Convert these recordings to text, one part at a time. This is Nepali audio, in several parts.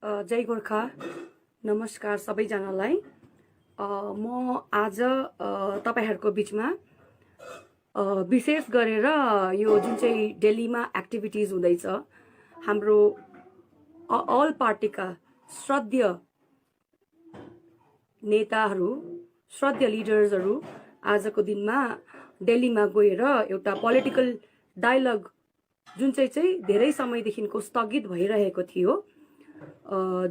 जय गोर्खा। नमस्कार सबैजनालाई। म आज तपाईहरुको बीचमा विशेष गरेर यो जुन चाहिँ दिल्लीमा एक्टिभिटिज हुँदैछ, हाम्रो अल पार्टीका श्रद्धेय नेताहरू, श्रद्धेय लिडर्सहरू आजको दिनमा दिल्लीमा गएर एउटा पोलिटिकल डायलग जुन चाहिँ धेरै समयदेखिको स्थगित भइरहेको थियो,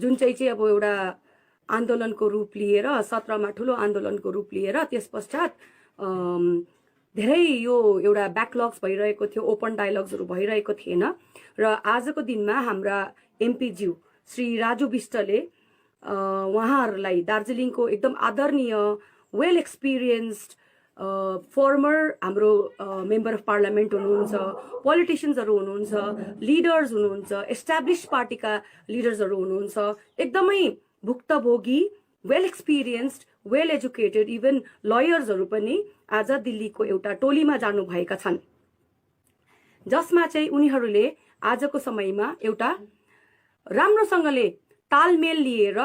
जुन चाहिँ अब एउटा आन्दोलनको रूप लिएर 17 मा ठुलो आन्दोलनको रूप लिएर त्यस पश्चात धेरै यो एउटा ब्याकलग्स भइरहेको थियो, ओपन डायलग्सहरू भइरहेको थिएन। र आजको दिनमा हाम्रा एमपी ज्यू श्री राजु विष्टले उहाँहरूलाई दार्जिलिङको एकदम आदरणीय वेल एक्सपिरियन्स्ड फर्मर हाम्रो मेम्बर अफ पार्लियामेन्ट हुनुहुन्छ, पोलिटिशियन्सहरू हुनुहुन्छ, लिडर्स हुनुहुन्छ, एस्टाब्लिश पार्टीका लिडर्सहरू हुनुहुन्छ, एकदमै भुक्तभोगी well experienced well educated even लयर्सहरू पनि आज दिल्लीको एउटा टोलीमा जानुभएका छन्, जसमा चाहिँ उनीहरूले आजको समयमा एउटा राम्रोसँगले तालमेल लिएर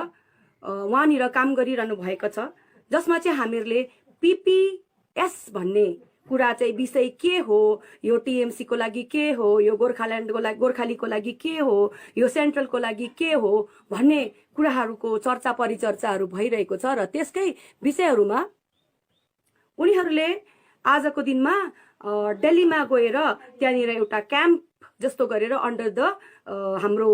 वहाँनिर काम गरिरहनु भएको छ, जसमा चाहिँ हामीहरूले पीपीएस भन्ने कुरा चाहिँ विषय के हो, यो टीएमसी को लागि के हो, यो गोर्खाल्यान्डको लागि गोर्खालीको लागि के हो, यो सेन्ट्रलको लागि के हो भन्ने कुराहरूको चर्चा परिचर्चाहरू भइरहेको छ। र त्यसकै विषयहरूमा उनीहरूले आजको दिनमा दिल्लीमा गएर त्यहाँनिर एउटा क्याम्प जस्तो गरेर अन्डर द हाम्रो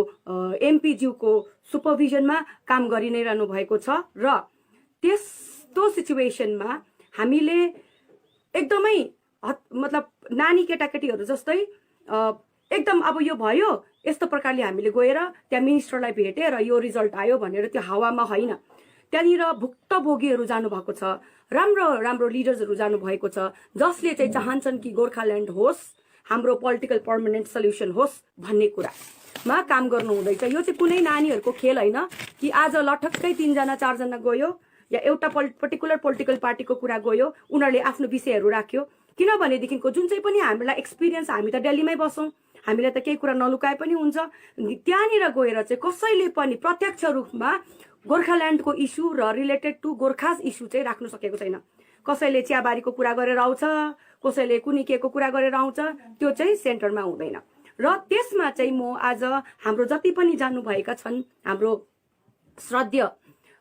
एमपी ज्यूको सुपरभिजनमा काम गरि नै रहनु भएको छ। र त्यस्तो सिचुएसनमा हामीले एकदमै मतलब नानी केटाकेटीहरू जस्तै एकदम अब यो भयो यस्तो प्रकारले हामीले गएर त्यहाँ मिनिस्टरलाई भेटे र यो रिजल्ट आयो भनेर त्यो हावामा होइन, त्यहाँनिर भुक्तभोगीहरू जानुभएको छ, राम्रो राम्रो लिडर्सहरू जानुभएको छ, जसले चाहिँ चाहन्छन् कि गोर्खाल्यान्ड होस्, हाम्रो पोलिटिकल पर्मानेन्ट सल्युसन होस् भन्ने कुरामा काम गर्नु हुँदैछ। यो चाहिँ कुनै नानीहरूको खेल होइन कि आज लटक्कै 3 जना 4 जना गयो या एउटा पर्टिकुलर पोलिटिकल पार्टीको कुरा गयो, उनीहरूले आफ्नो विषयहरू राख्यो। किनभनेदेखिको जुन चाहिँ पनि हामीलाई एक्सपिरियन्स, हामी त दिल्लीमै बसौँ, हामीलाई त केही कुरा नलुकाए पनि हुन्छ, त्यहाँनिर गएर चाहिँ कसैले पनि प्रत्यक्ष रूपमा गोर्खाल्यान्डको इस्यु र रिलेटेड टु गोर्खास इस्यु चाहिँ राख्नु सकेको छैन। कसैले चियाबारीको कुरा गरेर आउँछ, कसैले कुनै केको कुरा गरेर आउँछ, त्यो चाहिँ सेन्टरमा हुँदैन। र त्यसमा चाहिँ म आज हाम्रो जति पनि जानुभएका छन्, हाम्रो श्रद्धेय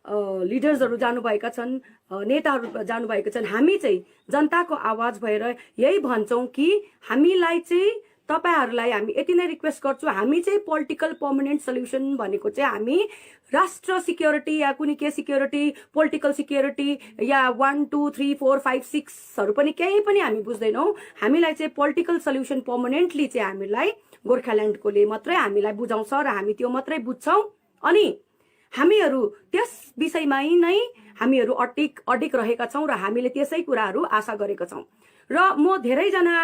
लिडर्सहरू जानुभएका छन्, नेताहरू जानुभएका छन्, हामी चाहिँ जनताको आवाज भएर यही भन्छौँ कि हामीलाई चाहिँ तपाईहरूलाई हामी यति नै रिक्वेस्ट गर्छु, हामी चाहिँ पोलिटिकल पर्मानेन्ट सल्युसन भनेको चाहिँ हामी राष्ट्र सिक्योरिटी या कुनै के सिक्योरिटी, पोलिटिकल सिक्योरिटी या 1 2 3 4 5 6हरू पनि केही पनि हामी बुझ्दैनौँ। हामीलाई चाहिँ पोलिटिकल सल्युसन पर्मानेन्टली चाहिँ हामीलाई गोर्खाल्यान्डकोले मात्रै हामीलाई बुझाउँछ र हामी त्यो मात्रै बुझ्छौँ। अनि हामीहरू त्यस विषयमा नै हामीहरू अडिक रहेका छौँ र हामीले त्यसै कुराहरू आशा गरेका छौँ। र म धेरैजना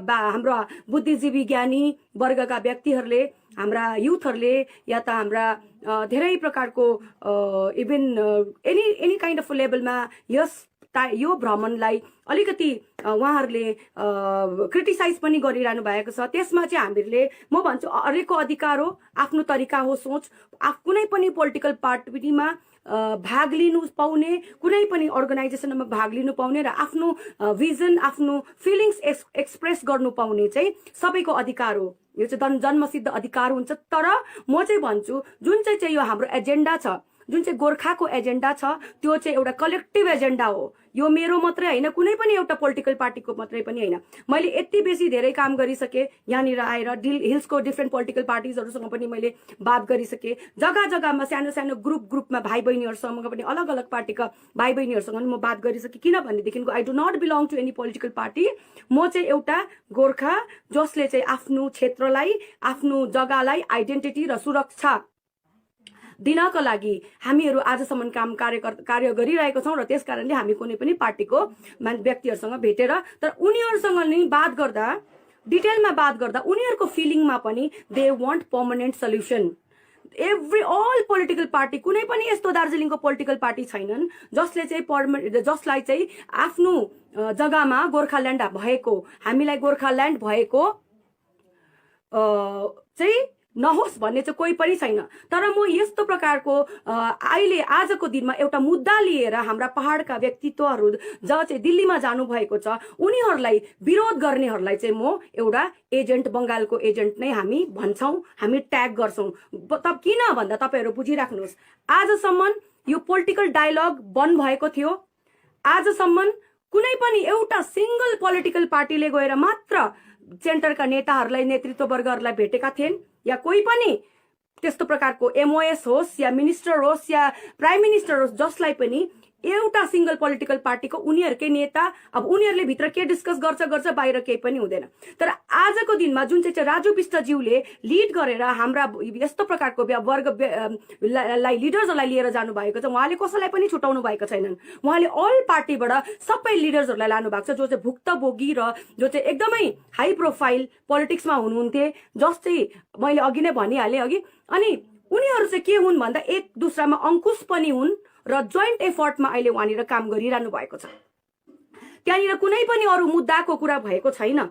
हाम्रा बुद्धिजीवी ज्ञानी वर्गका व्यक्तिहरूले, हाम्रा युथहरूले या त हाम्रा धेरै प्रकारको इभन एनी काइन्ड अफ लेभलमा यो भ्रमणलाई अलिकति उहाँहरूले क्रिटिसाइज पनि गरिरहनु भएको छ। त्यसमा चाहिँ हामीहरूले म भन्छु हरेकको अधिकार हो, आफ्नो तरिका हो सोच, कुनै पनि पोलिटिकल पार्टीमा भाग लिनु पाउने, कुनै पनि अर्गनाइजेसनमा भाग लिनु पाउने र आफ्नो भिजन, आफ्नो फिलिङ्स एक्सप्रेस गर्नु पाउने चाहिँ सबैको अधिकार हो। यो चाहिँ जन्मसिद्ध अधिकार हुन्छ। तर म चाहिँ भन्छु जुन चाहिँ यो हाम्रो एजेन्डा छ, जुन चाहिँ गोर्खाको एजेन्डा छ, त्यो चाहिँ एउटा कलेक्टिभ एजेन्डा हो। यो मेरो मात्रै होइन, कुनै पनि एउटा पोलिटिकल पार्टीको मात्रै पनि होइन। मैले यति बेसी धेरै काम गरिसकेँ, यहाँनिर आएर हिल्सको डिफ्रेन्ट पोलिटिकल पार्टिजहरूसँग पनि मैले बात गरिसकेँ, जग्गा जग्गामा सानो सानो ग्रुपमा भाइ बहिनीहरूसँग पनि अलग अलग पार्टीका भाइ बहिनीहरूसँग पनि म बात गरिसकेँ। किनभनेदेखिको I do not belong to any political party. म चाहिँ एउटा गोर्खा जसले चाहिँ आफ्नो क्षेत्रलाई, आफ्नो जग्गालाई आइडेन्टिटी र सुरक्षा दिनको लागि हामीहरू आजसम्म कार्य गरिरहेको छौँ। र त्यस कारणले हामी कुनै पनि पार्टीको व्यक्तिहरूसँग भेटेर, तर उनीहरूसँग नै बात गर्दा, डिटेलमा बात गर्दा उनीहरूको फिलिङमा पनि they want permanent solution. All political party, कुनै पनि यस्तो दार्जिलिङको पोलिटिकल पार्टी छैनन् जसलाई चाहिँ आफ्नो जग्गामा गोर्खाल्यान्ड भएको, हामीलाई गोर्खाल्यान्ड भएको चाहिँ नहोस् भन्ने चाहिँ कोही पनि छैन। तर म यस्तो प्रकारको अहिले आजको दिनमा एउटा मुद्दा लिएर हाम्रा पहाडका व्यक्तित्वहरू जहाँ चाहिँ दिल्लीमा जानुभएको छ उनीहरूलाई विरोध गर्नेहरूलाई चाहिँ म एउटा एजेन्ट, बङ्गालको एजेन्ट नै हामी भन्छौँ, हामी ट्याग गर्छौँ। किन भन्दा तपाईँहरू बुझिराख्नुहोस्, आजसम्म यो पोलिटिकल डायलग बन्द भएको थियो। आजसम्म कुनै पनि एउटा सिंगल पोलिटिकल पार्टीले गएर मात्र सेन्टरका नेताहरूलाई, नेतृत्ववर्गहरूलाई भेटेका थिएन, या कोही पनि त्यस्तो प्रकारको एमओएस होस् या मिनिस्टर होस् या प्राइम मिनिस्टर होस् जसलाई पनि एउटा सिंगल पोलिटिकल पार्टीको उनीहरूकै नेता, अब उनीहरूले भित्र के डिस्कस गर्छ बाहिर केही पनि हुँदैन। तर आजको दिनमा जुन चाहिँ राजु विष्टज्यूले लिड गरेर हाम्रा यस्तो प्रकारको वर्गलाई, लिडर्सहरूलाई लिएर जानु भएको छ, उहाँले कसैलाई पनि छुटाउनु भएको छैनन्। उहाँले अल पार्टीबाट सबै लिडर्सहरूलाई लानु भएको छ जो चाहिँ भुक्तभोगी र जो चाहिँ एकदमै हाई प्रोफाइल पोलिटिक्समा हुनुहुन्थे, जस्तै मैले अघि नै भनिहालेँ अघि। अनि उनीहरू चाहिँ के हुन् भन्दा एक दुसरामा अंकुश पनि हुन् र जोइन्ट एफर्टमा अहिले वहाँनिर काम गरिरहनु भएको छ। त्यहाँनिर कुनै पनि अरू मुद्दाको कुरा भएको छैन,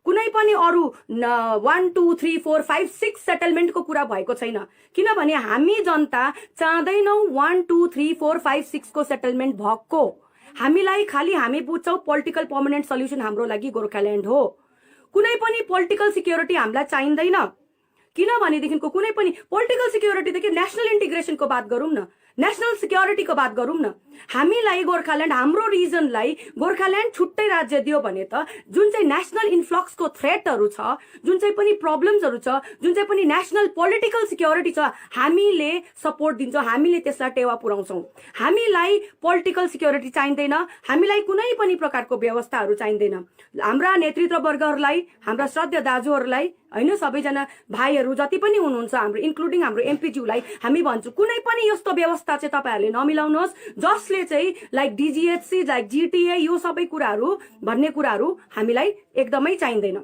कुनै पनि अरू 1 2 3 4 5 6 सेटलमेन्टको कुरा भएको छैन। किनभने हामी जनता चाहँदैनौँ 1 2 3 4 5 6 को सेटलमेन्ट भएको। हामीलाई खालि हामी बुझ्छौँ पोलिटिकल पर्मानेन्ट सल्युसन हाम्रो लागि गोर्खाल्यान्ड हो। कुनै पनि पोलिटिकल सिक्योरिटी हामीलाई चाहिँदैन। किनभनेदेखिको कुनै पनि पोलिटिकल सिक्योरिटीदेखि नेशनल इन्टिग्रेसनको बात गरौँ न, नेशनल सिक्योरिटीको बात गरौँ न। हामीलाई गोर्खाल्यान्ड, हाम्रो रिजनलाई गोर्खाल्यान्ड छुट्टै राज्य दियो भने त जुन चाहिँ नेशनल इन्फ्लक्सको थ्रेटहरू छ, जुन चाहिँ पनि प्रब्लम्सहरू छ, जुन चाहिँ पनि नेशनल पोलिटिकल सिक्योरिटी छ, हामीले सपोर्ट दिन्छौँ, हामीले त्यसलाई टेवा पुर्याउँछौँ। हामीलाई पोलिटिकल सिक्योरिटी चाहिँदैन, हामीलाई कुनै पनि प्रकारको व्यवस्थाहरू चाहिँदैन। हाम्रा नेतृत्ववर्गहरूलाई, हाम्रा श्रद्धेय दाजुहरूलाई हैन, सबैजना भाइहरू जति पनि हुनुहुन्छ हाम्रो, इन्क्लुडिङ हाम्रो एमपीज्यूलाई हामी भन्छौँ कुनै पनि यस्तो व्यवस्था चाहिँ तपाईँहरूले नमिलाउनुहोस् जसले चाहिँ लाइक डिजिएचसी, लाइक जिटिए, यो सबै कुराहरू भन्ने कुराहरू हामीलाई एकदमै चाहिँदैन।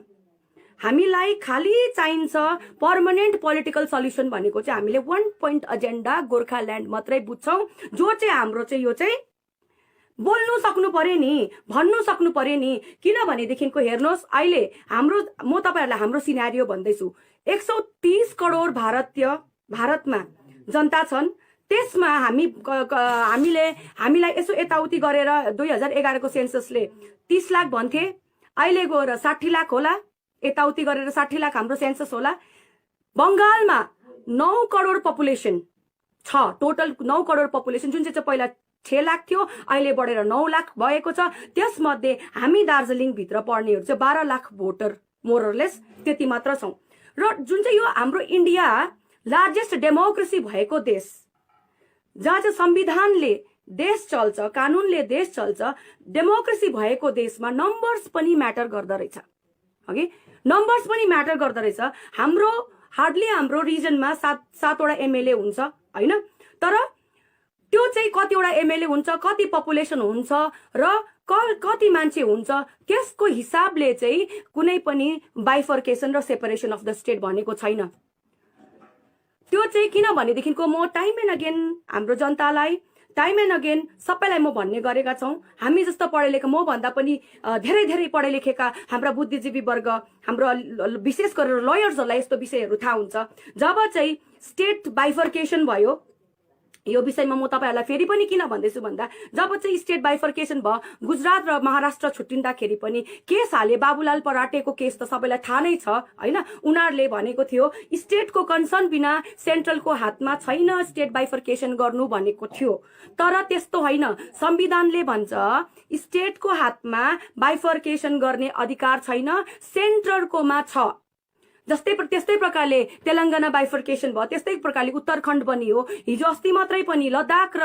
हामीलाई खालि चाहिन्छ पर्मानेन्ट पोलिटिकल सल्युसन भनेको चाहिँ हामीले 1 पोइन्ट एजेन्डा गोर्खाल्यान्ड मात्रै बुझ्छौँ, जो चाहिँ हाम्रो चाहिँ यो चाहिँ बोल्नु सक्नु पर्यो नि, भन्नु सक्नु पर्यो नि। किनभनेदेखिको हेर्नुहोस् अहिले हाम्रो, म तपाईँहरूलाई हाम्रो सिनारियो भन्दैछु। 130 करोड भारतमा जनता छन्। त्यसमा हामीलाई यसो यताउति गरेर 2011 को सेन्ससले 30 लाख भन्थे, अहिले गएर 60 लाख होला, यताउति गरेर 60 लाख हाम्रो सेन्सस होला। बङ्गालमा 9 करोड पपुलेसन छ, टोटल 9 करोड पपुलेसन, जुन चाहिँ पहिला 6 लाख थियो, अहिले बढेर 9 लाख भएको छ। त्यसमध्ये हामी दार्जिलिङ भित्र पर्नेहरू चाहिँ 12 लाख भोटर मोरलेस त्यति मात्र छौँ। र जुन चाहिँ यो हाम्रो इन्डिया लार्जेस्ट डेमोक्रेसी भएको देश, जहाँ चाहिँ संविधानले देश चल्छ, कानुनले देश चल्छ, डेमोक्रेसी भएको देशमा नम्बर्स पनि म्याटर गर्दो रहेछ। ओके, नम्बर्स पनि म्याटर गर्दो रहेछ। हाम्रो हार्डली हाम्रो रिजनमा 7वटा एमएलए हुन्छ हैन, तर त्यो चाहिँ कतिवटा एमएलए हुन्छ, कति पपुलेसन हुन्छ र कति मान्छे हुन्छ, त्यसको हिसाबले चाहिँ कुनै पनि बाइफर्केसन र सेपरेसन अफ द स्टेट भनेको छैन। त्यो चाहिँ किनभनेदेखिको म टाइम एन्ड अगेन हाम्रो जनतालाई, टाइम एन्ड अगेन सबैलाई म भन्ने गरेका छौँ, हामी जस्तो पढे लेखा, म भन्दा पनि धेरै पढे लेखेका हाम्रा बुद्धिजीवी वर्ग, हाम्रो विशेष गरेर लयर्सहरूलाई यस्तो विषयहरू थाहा हुन्छ। जब चाहिँ स्टेट बाइफर्केसन भयो, यो विषयमा म तपाईहरुलाई फेरि पनि किन भन्दैछु भन्दा, जब चाहिँ स्टेट बाइफर्केसन भयो, गुजरात र महाराष्ट्र छुट्टिँदाखेरि पनि केस हाले, बाबुलाल पराटेको केस त सबैलाई थाहा नै छ हैन। उनीहरूले भनेको थियो स्टेटको कन्सर्न बिना सेन्ट्रलको हातमा छैन स्टेट बाइफर्केसन गर्नु भनेको थियो, तर त्यस्तो होइन। संविधानले भन्छ स्टेटको हातमा बाइफर्केसन गर्ने अधिकार छैन, सेन्ट्रलकोमा छ। त्यस्तै प्रकारले तेलंगाना बाइफर्केसन भयो, त्यस्तै प्रकारले उत्तराखण्ड पनि हो। हिजो अस्ति मात्रै पनि लद्दाख र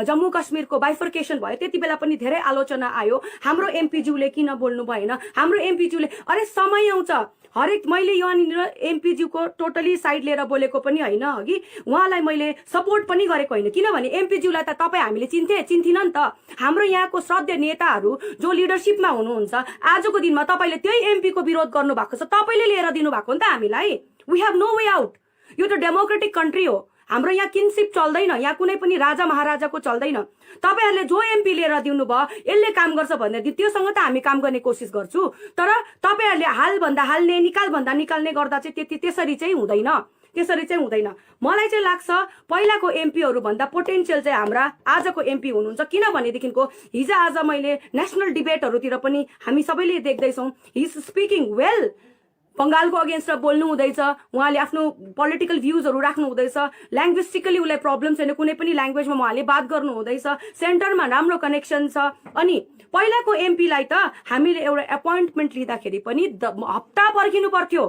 जम्मू कश्मीरको बाइफर्केसन भयो, त्यति बेला पनि धेरै आलोचना आयो। हाम्रो एमपीज्यूले किन बोल्नु भएन? हाम्रो एमपीज्यूले अरे समय आउँछ, हरेक मैले यहाँनिर एमपीज्यूको टोटली साइड लिएर बोलेको पनि होइन, अघि उहाँलाई मैले सपोर्ट पनि गरेको होइन। किनभने एमपीज्यूलाई त तपाईँ हामीले चिन्थिन नि त। हाम्रो यहाँको श्रद्धेय नेताहरू जो लिडरसिपमा हुनुहुन्छ, आजको दिनमा तपाईँले त्यही एमपीको विरोध गर्नु भएको छ, तपाईँले लिएर दिनु भएको नि त हामीलाई। We have no way out. यो त डेमोक्रेटिक कन्ट्री हो, हाम्रो यहाँ किनसिप चल्दैन, यहाँ कुनै पनि राजा महाराजाको चल्दैन। तपाईहरुले जो एमपी लिएर दिनुभयो यसले काम गर्छ भनेर त्योसँग त हामी काम गर्ने कोसिस गर्छु, तर तपाईहरुले हाल भन्दा हाल्ने निकाल भन्दा निकाल्ने गर्दा चाहिँ त्यसरी चाहिँ हुँदैन, त्यसरी चाहिँ हुँदैन। मलाई चाहिँ लाग्छ पहिलाको एमपीहरु भन्दा पोटेन्शियल चाहिँ हाम्रा आजको एमपी हुनुहुन्छ, किनभनेदेखिको हिजो आज मैले नेशनल डिबेटहरुतिर पनि हामी सबैले देख्दैछौं हि इज स्पिकिङ वेल। बंगालको अगेन्स्टमा बोल्नु हुँदैछ, उहाँले आफ्नो पोलिटिकल भ्यूजहरु राख्नु हुँदैछ, ल्याङ्ग्वेस्टिकली उलाई प्रब्लम छैन, कुनै पनि ल्याङ्ग्वेजमा उहाँले बात गर्नु हुँदैछ, सेन्टरमा राम्रो कनेक्सन छ। अनि पहिलाको एमपी लाई त हामीले एउटा एपोइन्टमेन्ट लिँदाखेरि पनि हप्ता पर्खिनु पर्थ्यो,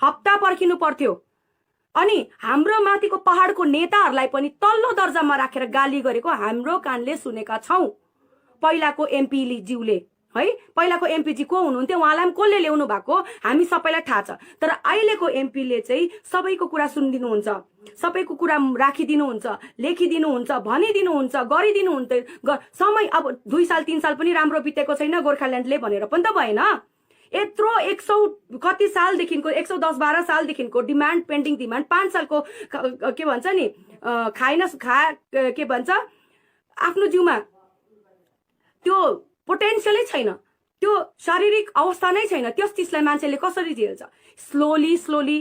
हप्ता पर्खिनु पर्थ्यो। अनि हाम्रो माथिको पहाडको नेताहरूलाई पनि तल्लो दर्जामा राखेर गाली गरेको हाम्रो कानले सुनेका छौं। पहिलाको एमपी ज्यूले है, पहिलाको एमपी जी को हुनुहुन्थ्यो, उहाँलाई पनि कसले ल्याउनु भएको हामी सबैलाई थाहा छ। तर अहिलेको एमपीले चाहिँ सबैको कुरा सुनिदिनुहुन्छ, सबैको कुरा राखिदिनुहुन्छ, लेखिदिनुहुन्छ, भनिदिनुहुन्छ, गरिदिनुहुन्छ। समय अब 2 साल 3 साल पनि राम्रो बितेको छैन गोर्खाल्यान्डले भनेर पनि त भएन। यत्रो 100 कति सालदेखिको 110-12 सालदेखिको डिमान्ड, पेन्डिङ डिमान्ड, 5 सालको के भन्छ नि के भन्छ आफ्नो जिउमा त्यो पोटेन्शियलै छैन, त्यो शारीरिक अवस्था नै छैन, त्यस चिजलाई मान्छेले कसरी झेल्छ? Slowly slowly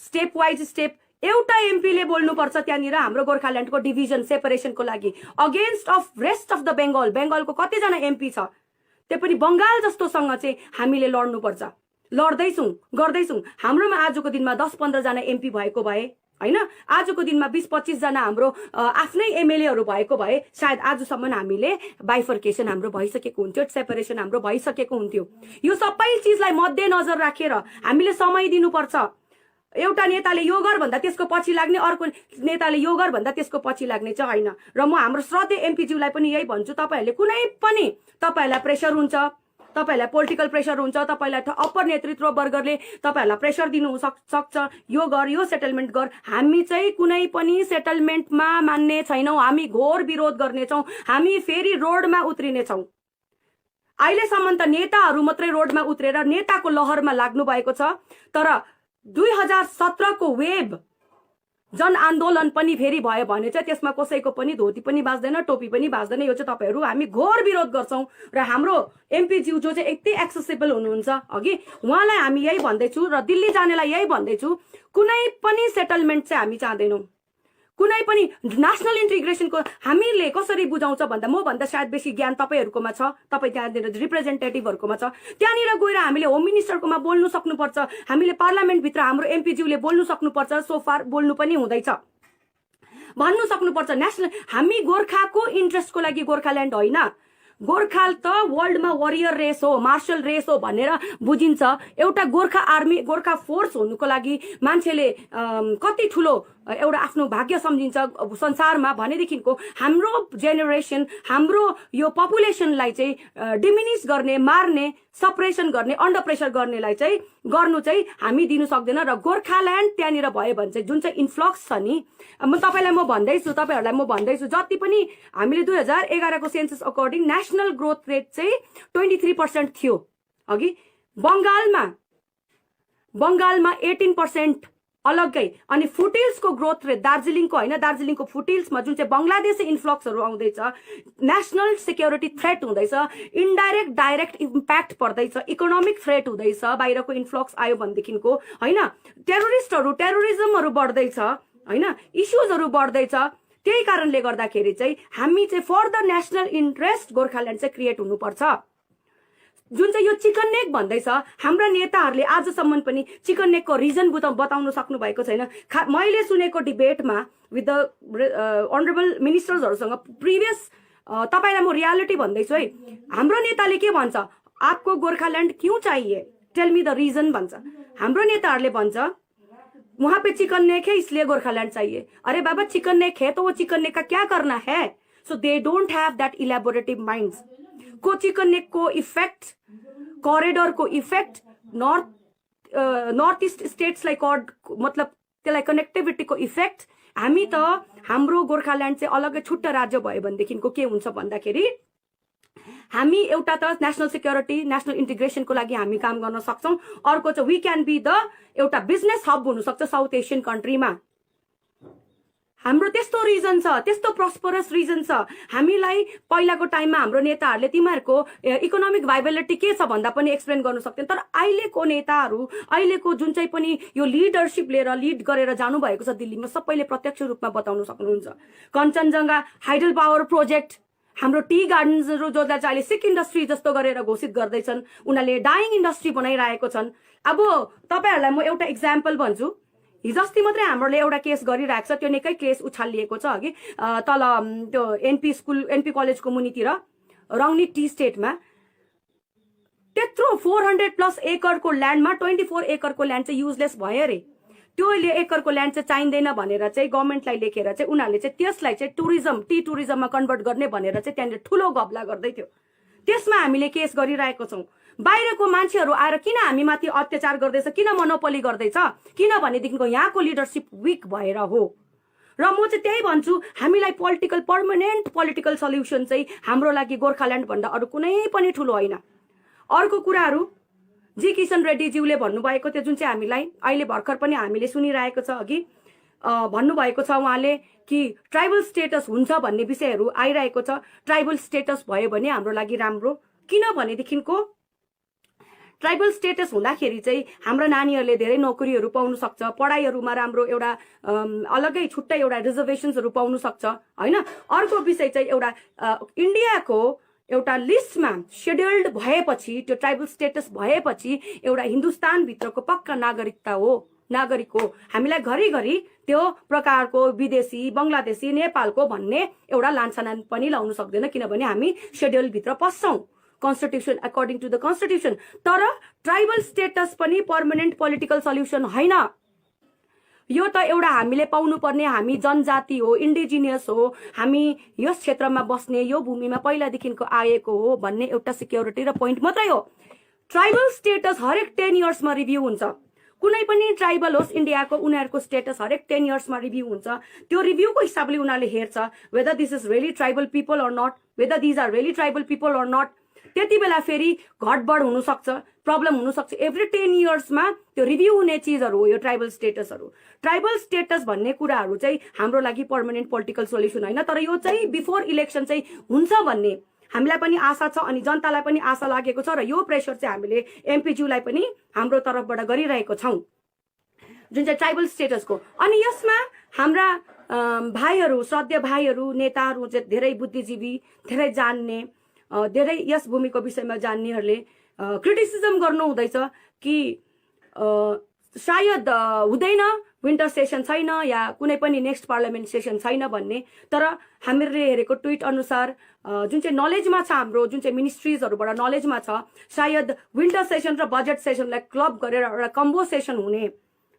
step wise step एउटा एमपीले बोल्नुपर्छ त्यहाँनिर हाम्रो गोर्खाल्यान्डको डिभिजन सेपरेसनको लागि against of rest of the Bengal. बेंगलको कतिजना एमपी छ, त्यो पनि बंगाल जस्तोसँग चाहिँ हामीले लड्नुपर्छ, लड्दैछौँ, गर्दैछौँ। हाम्रोमा आजको दिनमा 10-15 जना एमपी भएको भए हैन, आजको दिनमा 20-25 जना हाम्रो आफ्नै एमएलएहरु भएको भए सायद आजसम्म हामीले बाइफर्केसन हाम्रो भइसकेको हुन्थ्यो, सेपरेसन हाम्रो भइसकेको हुन्थ्यो। यो सबै चीजलाई मध्यनजर राखेर हामीले समय दिनुपर्छ। एउटा नेताले यो गर भन्दा त्यसको पछि लाग्ने, अर्को नेताले यो गर भन्दा त्यसको पछि लाग्ने चाहिँ हैन। र म हाम्रो श्रद्धेय एमपी ज्यूलाई पनि यही भन्छु, तपाईहरुले कुनै पनि तपाईहरुलाई प्रेसर हुन्छ, तपाईहरुलाई पोलिटिकल प्रेसर हुन्छ, तपाईहरुलाई अप्पर नेतृत्व वर्गले तपाईहरुलाई प्रेसर दिनु सक्छ, यो गर, यो सेटलमेन्ट गर। हामी चाहिँ कुनै पनि सेटलमेन्टमा मान्ने छैनौं, हामी घोर विरोध गर्नेछौं, हामी फेरि रोडमा उत्रिनेछौं। अहिलेसम्म त नेताहरू मात्रै रोडमा उत्रेर नेताको लहरमा लाग्नु भएको छ, तर 2017 को वेब जन आन्दोलन पनि फेरि भयो भने चाहिँ त्यसमा कसैको पनि धोती पनि बाँच्दैन, टोपी पनि बाँच्दैन। यो चाहिँ तपाईहरु हामी घोर विरोध गर्छौं। र हाम्रो एमपी ज्यू जो चाहिँ यति एक्सेसिबल हुनुहुन्छ अघि, उहाँलाई हामी यही भन्दैछु र दिल्ली जानेलाई यही भन्दैछु, कुनै पनि सेटलमेन्ट चाहिँ हामी चाहदैनौं। कुनै पनि नेशनल इन्टिग्रेसनको हामीले कसरी बुझाउँछ भन्दा म भन्दा सायद बेसी ज्ञान तपाईहरुकोमा छ, तपाई त्यहाँनिर रिप्रेजेन्टेटिभहरुकोमा छ। त्यहाँनिर गएर हामीले होम मिनिस्टरकोमा बोल्नु सक्नुपर्छ, हामीले पार्लियामेन्ट भित्र हाम्रो एमपी ज्यूले बोल्नु सक्नुपर्छ, सोफार बोल्नु पनि हुँदैछ, भन्नु सक्नुपर्छ। नेशनल हामी गोर्खाको इन्ट्रेस्टको लागि गोर्खाल्यान्ड होइन, गोर्खा त वर्ल्डमा वरियर रेस हो, मार्शल रेस हो भनेर बुझिन्छ। एउटा गोर्खा आर्मी, गोर्खा फोर्स हुनुको लागि मान्छेले कति ठुलो एउटा आफ्नो भाग्य सम्झिन्छ संसारमा भनेदेखिको हाम्रो जेनेरेसन, हाम्रो यो पपुलेसनलाई चाहिँ डिमिनिस गर्ने, मार्ने, सप्रेसन गर्ने, अन्डर प्रेसर गर्नेलाई चाहिँ गर्नु चाहिँ हामी दिनु सक्दैन। र गोर्खाल्यान्ड त्यहाँनिर भयो भने चाहिँ जुन चाहिँ इन्फ्लक्स छ नि, म तपाईलाई म भन्दैछु, तपाईहरुलाई म भन्दैछु, जति पनि हामीले 2011 को census according national growth rate चाहिँ 23% थियो अघि, बंगालमा 18% अलग्गै। अनि फुटिल्सको ग्रोथ रेट दार्जिलिङको होइन, दार्जिलिङको फुटिल्समा जुन चाहिँ बंगलादेशी इन्फ्लक्सहरु आउँदैछ, नेशनल सिक्युरिटी थ्रेट हुँदैछ, इन्डाइरेक्ट डाइरेक्ट इम्प्याक्ट पर्दैछ, इकोनोमिक थ्रेट हुँदैछ, बाहिरको इन्फ्लक्स आयो भनेदेखिको हैन, टेरोरिजमहरु बढ्दैछ हैन, इश्यूजहरु बढ्दैछ। त्यही कारणले गर्दाखेरि चाहिँ हामी चाहिँ for the national interest Gorkhaland चाहिँ क्रिएट हुनुपर्छ। जुन चाहिँ यो चिकन नेक भन्दैछ, हाम्रा नेताहरूले आजसम्म पनि चिकन नेकको रिजन बताउन सक्नु भएको छैन। मैले सुनेको डिबेटमा विथ द अनरेबल मिनिस्टर्सहरुसँग प्रिभियस, तपाईलाई म रियालिटी भन्दैछु है, हाम्रो नेताले के भन्छ, आपको गोर्खाल्यान्ड क्यों चाहिए, टेल मी द रिजन भन्छ। हाम्रो नेताहरूले भन्छ वहां पे चिकन नेक है इसलिए गोर्खाल्यान्ड चाहिए। अरे बाबा, चिकन नेक है तो वो चिकन नेक का क्या करना है? So they don't have that elaborative minds. को चिकन नेक को इफेक्ट, कॉरिडोर को इफेक्ट, नॉर्थ ईस्ट स्टेट्सलाई मतलब त्यसलाई कनेक्टिभिटी को इफेक्ट, हामी त हाम्रो गोर्खाल्यान्ड चाहिँ अलग्गै छुट्टा राज्य भयो भनेदेखिको के हुन्छ भन्दाखेरि हामी एउटा त नेशनल सिक्युरिटी, नेशनल इन्टिग्रेसनको लागि हामी काम गर्न सक्छौं, अर्को चाहिँ वी क्यान बी द एउटा बिजनेस हब हुन सक्छ साउथ एसियन कन्ट्रीमा। हाम्रो त्यस्तो रिजन छ, त्यस्तो प्रस्परस रिजन छ। हामीलाई पहिलाको टाइममा हाम्रो नेताहरूले तिमीहरूको इकोनोमिक भाइबिलिटी के छ भन्दा पनि एक्सप्लेन गर्न सक्थेन। तर अहिलेको नेताहरू, अहिलेको जुन चाहिँ पनि यो लिडरसिप लिएर लिड गरेर जानुभएको छ दिल्लीमा, सबैले प्रत्यक्ष रूपमा बताउन सक्नुहुन्छ। कञ्चनजङ्घा हाइडल पावर प्रोजेक्ट, हाम्रो टी गार्डन्सहरू जसलाई चाहिँ अहिले सिक इन्डस्ट्री जस्तो गरेर घोषित गर्दैछन्, उनीहरूले डाइङ इन्डस्ट्री बनाइरहेको छन्। अब तपाईँहरूलाई म एउटा इक्जाम्पल भन्छु। हिजो अस्ति मात्रै हाम्रोले एउटा केस गरिरहेको छ, त्यो निकै केस उछालिएको छ अघि तल त्यो एनपी कलेजको मुनितिर रङ्नी टी स्टेटमा त्यत्रो 400+ एकरको ल्यान्डमा 24 एकरको ल्यान्ड चाहिँ युजलेस भयो अरे। त्यो एकरको ल्यान्ड चाहिँ चाहिँदैन भनेर चाहिँ गभर्मेन्टलाई लेखेर चाहिँ उनीहरूले चाहिँ त्यसलाई चाहिँ टी टुरिज्ममा कन्भर्ट गर्ने भनेर चाहिँ त्यहाँनिर ठुलो गब्ला गर्दै थियो। त्यसमा हामीले केस गरिरहेको छौँ। बाहिरको मान्छेहरू आएर किन हामी माथि अत्याचार गर्दैछ, किन मोनोपोली गर्दैछ, किनभनेदेखिको यहाँको लिडरसिप विक भएर हो। र म चाहिँ त्यही भन्छु, हामीलाई पर्मानेन्ट पोलिटिकल सल्युसन चाहिँ हाम्रो लागि गोर्खाल्यान्ड भन्दा अरू कुनै पनि ठुलो होइन। अर्को कुराहरू जी किशन रेड्डीज्यूले भन्नुभएको थियो, जुन चाहिँ हामीलाई अहिले भर्खर पनि हामीले सुनिरहेको छ, अघि भन्नुभएको छ उहाँले कि ट्राइबल स्टेटस हुन्छ भन्ने विषयहरू आइरहेको छ। ट्राइबल स्टेटस भयो भने हाम्रो लागि राम्रो, किनभनेदेखिको ट्राइबल स्टेटस हुँदाखेरि चाहिँ हाम्रा नानीहरूले धेरै नोकरीहरू पाउनु सक्छ, पढाइहरूमा राम्रो एउटा अलग्गै छुट्टै एउटा रिजर्भेसन्सहरू पाउनु सक्छ होइन। अर्को विषय चाहिँ एउटा इन्डियाको एउटा लिस्टमा सेड्युल्ड भएपछि, त्यो ट्राइबल स्टेटस भएपछि एउटा हिन्दुस्तानभित्रको पक्का नागरिक हो। हामीलाई घरिघरि त्यो प्रकारको विदेशी, बङ्गलादेशी, नेपालको भन्ने एउटा लान्छना पनि लाउनु सक्दैन, किनभने हामी सेड्युलभित्र पस्छौँ constitution according to the constitution. तर ट्राइबल स्टेटस पनि पर्मानेन्ट पोलिटिकल सल्युसन होइन। यो त एउटा हामीले पाउनुपर्ने, हामी जनजाति हो, इन्डिजिनियस हो, हामी यस क्षेत्रमा बस्ने, यो भूमिमा पहिलादेखिको आएको हो भन्ने एउटा सिक्योरिटी र पोइन्ट मात्रै हो। ट्राइबल स्टेटस हरेक 10 इयर्समा रिभ्यू हुन्छ। कुनै पनि ट्राइबल होस् इन्डियाको, उनीहरूको स्टेटस हरेक 10 इयर्समा रिभ्यू हुन्छ। त्यो रिभ्यूको हिसाबले उनीहरूले हेर्छ whether this is really tribal people or not, whether these are really tribal people or not. त्यति बेला फेरि घटबड हुनसक्छ, प्रब्लम हुनसक्छ। एभ्री 10 इयर्समा त्यो रिभ्यू हुने चिजहरू हो यो ट्राइबल स्टेटसहरू। ट्राइबल स्टेटस भन्ने कुराहरू चाहिँ हाम्रो लागि पर्मानेन्ट पोलिटिकल सोल्युसन होइन। तर यो चाहिँ बिफोर इलेक्सन चाहिँ हुन्छ भन्ने हामीलाई पनि आशा छ अनि जनतालाई पनि आशा लागेको छ। र यो प्रेसर चाहिँ हामीले एमपीज्यूलाई पनि हाम्रो तर्फबाट गरिरहेको छौँ, जुन चाहिँ ट्राइबल स्टेटसको। अनि यसमा हाम्रा भाइहरू, श्रद्धेय भाइहरू, नेताहरू चाहिँ धेरै बुद्धिजीवी, धेरै जान्ने, धेरै यस भूमिको विषयमा जान्नेहरूले क्रिटिसिजम गर्नु हुँदैछ कि सायद हुँदैन, विन्टर सेसन छैन या कुनै पनि नेक्स्ट पार्लियामेन्ट सेसन छैन भन्ने। तर हामीले हेरेको ट्विट अनुसार जुन चाहिँ नलेजमा छ, हाम्रो जुन चाहिँ मिनिस्ट्रिजहरूबाट नलेजमा छ, सायद विन्टर सेसन र बजेट सेसनलाई क्लब गरेर एउटा कम्बो सेसन हुने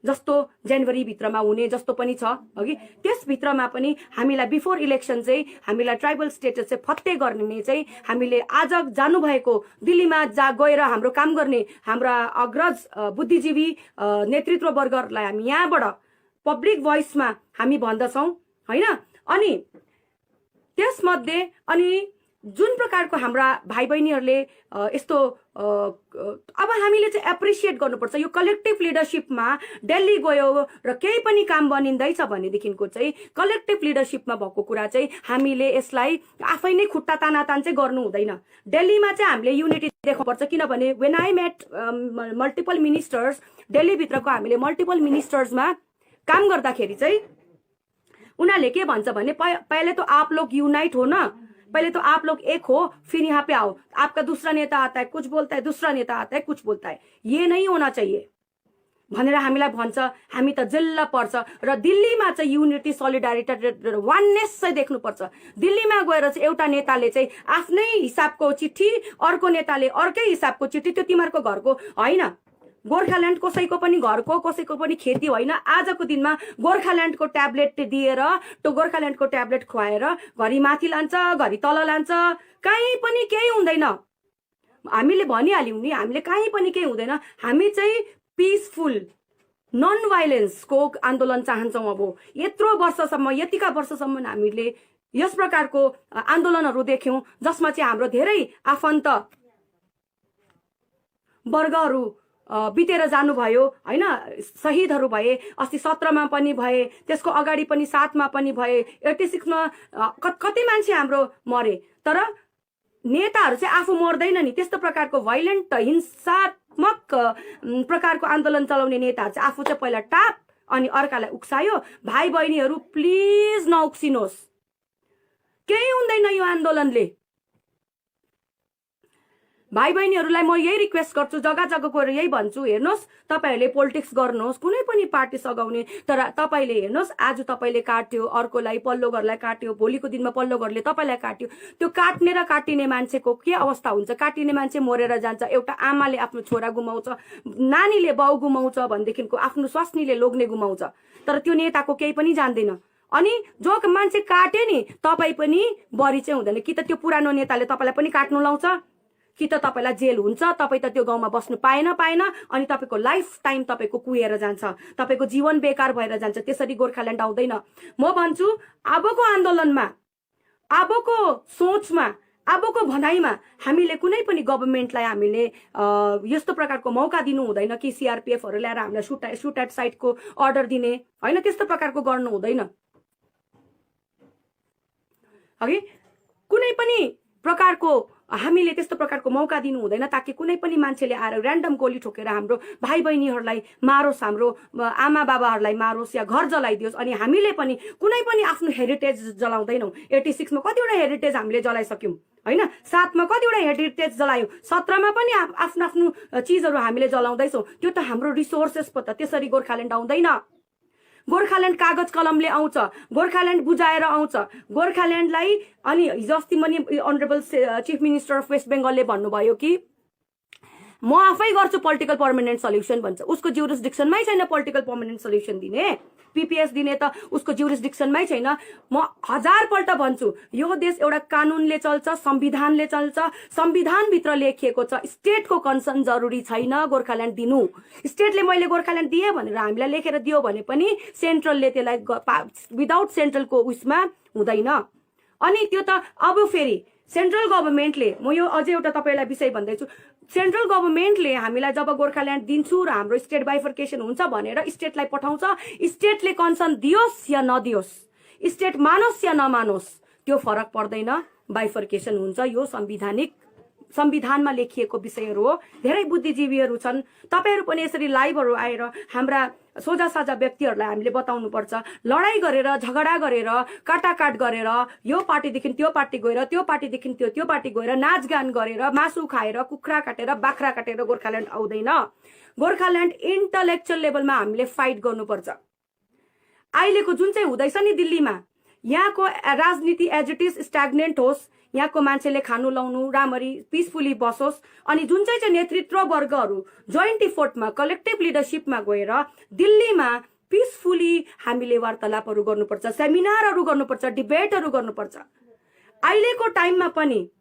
जस्तो जनवरी भित्रमा हुने जस्तो पनि छ अघि। त्यसभित्रमा पनि हामीलाई बिफोर इलेक्सन चाहिँ हामीलाई ट्राइबल स्टेटस चाहिँ फत्ते गर्ने चाहिँ हामीले आज जानुभएको दिल्लीमा गएर हाम्रो काम गर्ने हाम्रा अग्रज बुद्धिजीवी नेतृत्ववर्गहरूलाई हामी यहाँबाट पब्लिक भोइसमा हामी भन्दछौँ होइन। अनि त्यसमध्ये अनि जुन प्रकारको हाम्रा भाइ बहिनीहरूले यस्तो अब हामीले चाहिँ एप्रिसिएट गर्नुपर्छ। यो कलेक्टिभ लिडरसिपमा दिल्ली गयो र केही पनि काम बनिँदैछ भनेदेखिको चाहिँ कलेक्टिभ लिडरसिपमा भएको कुरा चाहिँ हामीले यसलाई आफै नै खुट्टा तानातान चाहिँ गर्नु हुँदैन। दिल्लीमा चाहिँ हामीले युनिटी देखाउनुपर्छ, किनभने when I met multiple ministers, दिल्लीभित्रको हामीले मल्टिपल मिनिस्टर्समा काम गर्दाखेरि चाहिँ उनीहरूले के भन्छ भने पहले तो आप लोग यूनाइट हो ना, पहले तो आप लोग एक हो, फिर यहाँ पे आओ। आपका दूसरा नेता आता है कुछ बोलता है, दूसरा नेता आता है कुछ बोलता है, ये नहीं होना चाहिए भनेर हामीलाई भन्छ। हामी त जिल्ला पर्छ र दिल्लीमा चाहिँ युनिटी, सोलिडारिटी र वाननेस चाहिँ देख्नुपर्छ। दिल्लीमा गएर चाहिँ एउटा नेताले चाहिँ आफ्नै हिसाबको चिठी, अर्को नेताले अर्कै हिसाबको चिठी, त्यो तिमीहरूको घरको होइन। गोर्खाल्यान्ड कसैको पनि घरको, कसैको पनि खेती होइन। आजको दिनमा गोर्खाल्यान्डको ट्याब्लेट दिएर, त्यो गोर्खाल्यान्डको ट्याब्लेट खुवाएर घरि माथि लान्छ, घरि तल लान्छ, कहीँ पनि केही हुँदैन। हामीले भनिहाल्यौँ नि, हामीले कहीँ पनि केही हुँदैन। हामी चाहिँ पिसफुल नन भाइलेन्सको आन्दोलन चाहन्छौँ। अब यत्रो वर्षसम्म, यतिका वर्षसम्म हामीले यस प्रकारको आन्दोलनहरू देख्यौँ जसमा चाहिँ हाम्रो धेरै आफन्त वर्गहरू बितेर जानुभयो होइन, शहीदहरू भए, अस्ति 17 मा पनि भए, त्यसको अगाडि पनि 7 मा पनि भए, 86 मा कति मान्छे हाम्रो मरे। तर नेताहरू चाहिँ आफू मर्दैन नि। त्यस्तो प्रकारको भाइलेन्ट हिंसात्मक प्रकारको आन्दोलन चलाउने नेताहरू चाहिँ आफू चाहिँ पहिला टाप अनि अर्कालाई उक्सायो। भाइ बहिनीहरू प्लिज नउक्सिनुहोस्, केही हुँदैन यो आन्दोलनले। भाइ बहिनीहरूलाई म यही रिक्वेस्ट गर्छु, जग्गा जग्गा गएर यही भन्छु, हेर्नुहोस् तपाईहरूले पोलिटिक्स गर्नुहोस्, कुनै पनि पार्टी सघाउने, तर तपाईँले हेर्नुहोस् आज तपाईँले काट्यो, अर्कोलाई पल्लो घरलाई काट्यो, भोलिको दिनमा पल्लो घरले तपाईँलाई काट्यो। त्यो काट्ने र काटिने मान्छेको के अवस्था हुन्छ? काटिने मान्छे मरेर जान्छ, एउटा आमाले आफ्नो छोरा गुमाउँछ, नानीले बाउ गुमाउँछ, भनेदेखिको आफ्नो स्वास्नीले लोग्ने गुमाउँछ, तर त्यो नेताको केही पनि जान्दैन। अनि जो मान्छे काट्यो नि तपाईँ पनि बढी चाहिँ हुँदैन। कि त त्यो पुरानो नेताले तपाईँलाई पनि काट्नु लाउँछ, कि त तपाईँलाई जेल हुन्छ, तपाईँ त त्यो गाउँमा बस्नु पाएन अनि तपाईँको लाइफ टाइम तपाईँको कुहेर जान्छ, तपाईँको जीवन बेकार भएर जान्छ। त्यसरी गोर्खाल्यान्ड आउँदैन। म भन्छु अबको आन्दोलनमा, अबको सोचमा, अबको भनाइमा हामीले कुनै पनि गभर्मेन्टलाई हामीले यस्तो प्रकारको मौका दिनु हुँदैन कि सीआरपीएफहरू ल्याएर हामीलाई सुट एट साइटको अर्डर दिने, होइन, त्यस्तो प्रकारको गर्नु हुँदैन। अघि कुनै पनि प्रकारको हामीले त्यस्तो प्रकारको मौका दिनु हुँदैन, ताकि कुनै पनि मान्छेले आएर र्यान्डम गोली ठोकेर हाम्रो भाइ बहिनीहरूलाई मारोस्, हाम्रो आमा बाबाहरूलाई मारोस् या घर जलाइदियोस्। अनि हामीले पनि कुनै पनि आफ्नो हेरिटेज जलाउँदैनौँ। 86 मा कतिवटा हेरिटेज हामीले जलाइसक्यौँ, होइन, 7 मा कतिवटा हेरिटेज जलायौँ, 17 मा पनि आफ्नो आफ्नो चिजहरू हामीले जलाउँदैछौँ। त्यो त हाम्रो रिसोर्सेस पो त। त्यसरी गोर्खाल्यान्ड आउँदैन। गोर्खाल्यान्ड कागज कलमले आउँछ, गोर्खाल्यान्ड बुझाएर आउँछ। गोर्खाल्यान्डलाई अनि हिजो अस्ति पनि honourable chief minister of west बेङ्गलले भन्नुभयो कि म आफै गर्छु पोलिटिकल पर्मानेन्ट सल्युसन भन्छ। उसको ज्युरिसडिक्सनमै छैन पोलिटिकल पर्मानेन्ट सल्युसन दिने, पीपीएस दिने त उसको ज्युरिसडिक्सनमै छैन। म 1000 पल्ट भन्छु, यो देश एउटा कानुनले चल्छ, संविधानले चल्छ, संविधानभित्र लेखिएको छ स्टेटको कन्सर्न जरुरी छैन गोर्खाल्यान्ड दिनु। स्टेटले मैले गोर्खाल्यान्ड दिए भनेर हामीलाई लेखेर दियो भने पनि सेन्ट्रलले त्यसलाई विदाउट सेन्ट्रलको उयसमा हुँदैन। अनि त्यो त अब फेरि सेन्ट्रल गभर्मेन्टले, म यो अझै एउटा तपाईँलाई विषय भन्दैछु, सेन्ट्रल गभर्मेन्टले हामीलाई जब गोर्खाल्यान्ड दिन्छु र हाम्रो स्टेट बाइफर्केसन हुन्छ भनेर स्टेटलाई पठाउँछ, स्टेटले कन्सर्न दियोस् या नदियोस्, स्टेट मानोस् या नमानोस्, त्यो फरक पर्दैन। बाइफर्केसन हुन्छ, यो संविधानमा लेखिएको विषयहरू हो। धेरै बुद्धिजीवीहरू छन्, तपाईँहरू पनि यसरी लाइभहरू आएर हाम्रा सोझा साझा व्यक्तिहरूलाई हामीले बताउनु पर्छ। लडाई गरेर, झगडा गरेर, काटाकाट गरेर, यो पार्टीदेखि त्यो पार्टी गएर, त्यो पार्टीदेखि त्यो पार्टी गएर, नाचगान गरेर, मासु खाएर, कुखुरा काटेर, बाख्रा काटेर गोर्खाल्यान्ड आउँदैन। गोर्खाल्यान्ड इन्टलेक्चुअल लेभलमा हामीले फाइट गर्नुपर्छ। अहिलेको जुन चाहिँ हुँदैछ नि दिल्लीमा, यहाँको राजनीति एज इट इज स्ट्याग्नेन्ट होस्, यहाँको मान्छेले खानु लाउनु राम्ररी पिसफुली बसोस्। अनि जुन चाहिँ नेतृत्व वर्गहरू जोइन्ट इफोर्टमा, कलेक्टिभ लिडरसिपमा गएर दिल्लीमा पिसफुली हामीले वार्तालापहरू गर्नुपर्छ, सेमिनारहरू गर्नुपर्छ, डिबेटहरू गर्नुपर्छ। अहिलेको टाइममा पनि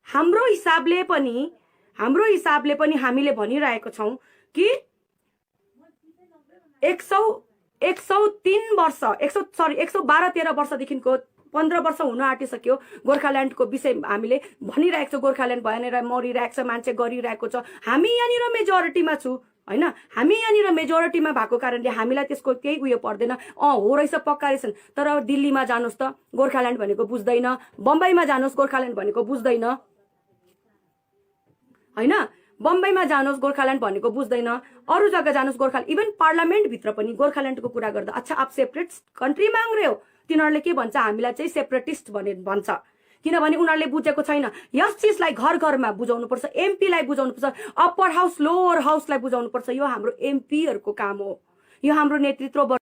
हाम्रो हिसाबले पनि हामीले भनिरहेको छौँ कि 112-13 वर्षदेखिको 15 वर्ष हुन आँटिसक्यो गोर्खाल्यान्डको विषय हामीले भनिरहेको छ। गोर्खाल्यान्ड भनेर मरिरहेको छ, मान्छे गरिरहेको छ। हामी यहाँनिर मेजोरिटीमा छु, होइन, हामी यहाँनिर मेजोरिटीमा भएको कारणले हामीलाई त्यसको केही उयो पर्दैन। हो रहेछ, पक्का रहेछन्। तर दिल्लीमा जानुहोस् त गोर्खाल्यान्ड भनेको बुझ्दैन, बम्बईमा जानुहोस् गोर्खाल्यान्ड भनेको बुझ्दैन, होइन, बम्बईमा जानुहोस् गोर्खाल्यान्ड भनेको बुझ्दैन, अरू जग्गा जानुहोस् गोर्खाल्यान्ड, इभन पार्लियामेन्टभित्र पनि गोर्खाल्यान्डको कुरा गर्दा अच्छा आप सेपरेट कन्ट्री माग रहे हो, तिनीहरूले के भन्छ, हामीलाई चाहिँ सेपरेटिस्ट भन्छ। किनभने उनीहरूले बुझेको छैन। यस चिजलाई घर घरमा बुझाउनुपर्छ, एमपीलाई बुझाउनुपर्छ, अप्पर हाउस लोवर हाउसलाई बुझाउनुपर्छ। यो हाम्रो एमपीहरूको काम हो, यो हाम्रो नेतृत्व